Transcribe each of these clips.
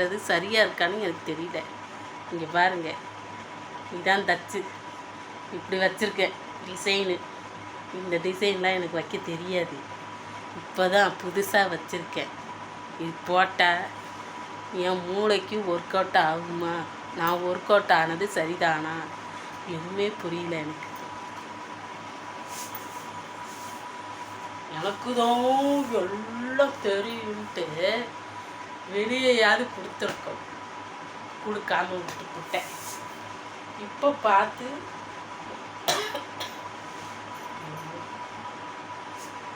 அது சரியாக இருக்கான்னு எனக்கு தெரியல. இங்கே பாருங்கள், இதான் தச்சு இப்படி வச்சுருக்கேன் டிசைனு. இந்த டிசைன்லாம் எனக்கு வைக்க தெரியாது, இப்போ தான் புதுசாக வச்சுருக்கேன். இது போட்டால் என் மூளைக்கு ஒர்க் அவுட் ஆகுமா, நான் ஒர்க் அவுட் ஆனது சரிதானா, எதுவுமே புரியல எனக்கு. எனக்கு தான் எல்லாம் தெரியுன்ட்டு வெளியேயாவது கொடுத்துருக்கோம், கொடுக்காம விட்டுவிட்டேன். இப்போ பார்த்து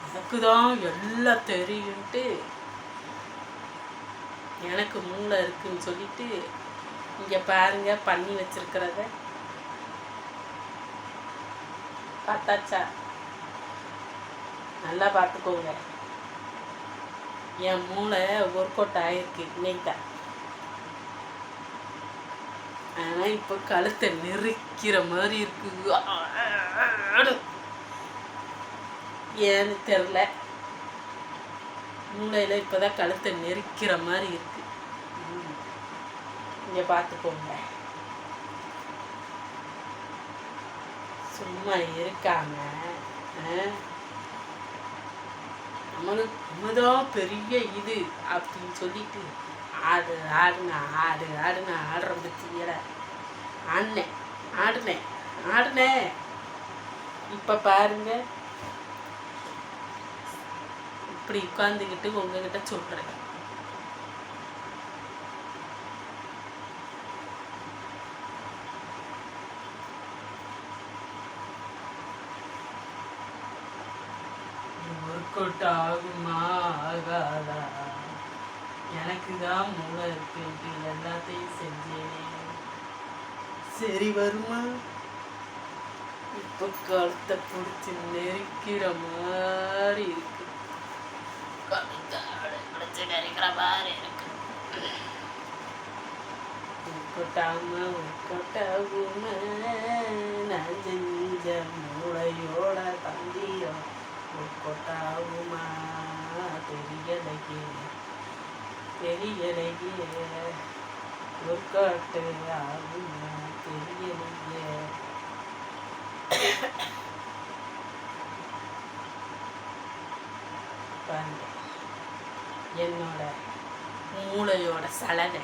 எனக்கு தான் எல்லாம் தெரியுன்ட்டு எனக்கு மூளை இருக்குன்னு சொல்லிட்டு இங்கே பாருங்க பண்ணி வச்சிருக்கிறத பார்த்தாச்சா? நல்லா பார்த்துக்கோங்க. என் மூளை ஒர்க் அவுட் ஆகிருக்கு இன்னைக்கு தான். ஆனால் இப்போ கழுத்தை நெரிக்கிற மாதிரி இருக்கு, ஏன்னு தெரில. மூளையில் இப்போ தான் கழுத்தை நெரிக்கிற மாதிரி இருக்கு. இங்கே பார்த்துக்கோங்க, சும்மா இருக்காங்க. நம்மதான் பெரிய இது அப்படின்னு சொல்லிட்டு ஆடுற பற்றியல ஆடினேன். இப்போ பாருங்க, இப்படி உட்காந்துக்கிட்டு உங்ககிட்ட சொல்கிறேன். ஒர்க் அவுட் ஆகுமா ஆகாதா, எனக்கு தான் மூளை இருக்குன்ட்டு எல்லாத்தையும் செஞ்சேனே, சரி வருமா? இப்போ கழுத்தை பிடிச்சி நெரிக்கிற மாதிரி இருக்கு, நெரிக்கிற மாதிரி இருக்கு. ஒர்க் ஆகுமா நான் செஞ்ச மூளையோட தந்திரம், ஒர்க் அவுட் ஆகுமா தெரியலையே, ஒர்க் அவுட் ஆகுமா தெரியலையே. பாருங்க, என்னோட மூளையோட சலவை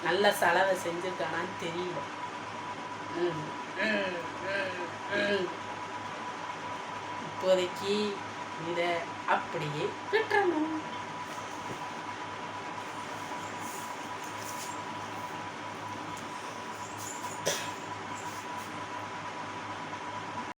நல்ல சலவை செஞ்சுருக்கானான்னு தெரியல. இப்போதைக்கு இதை அப்படியே விட்டுறணும்.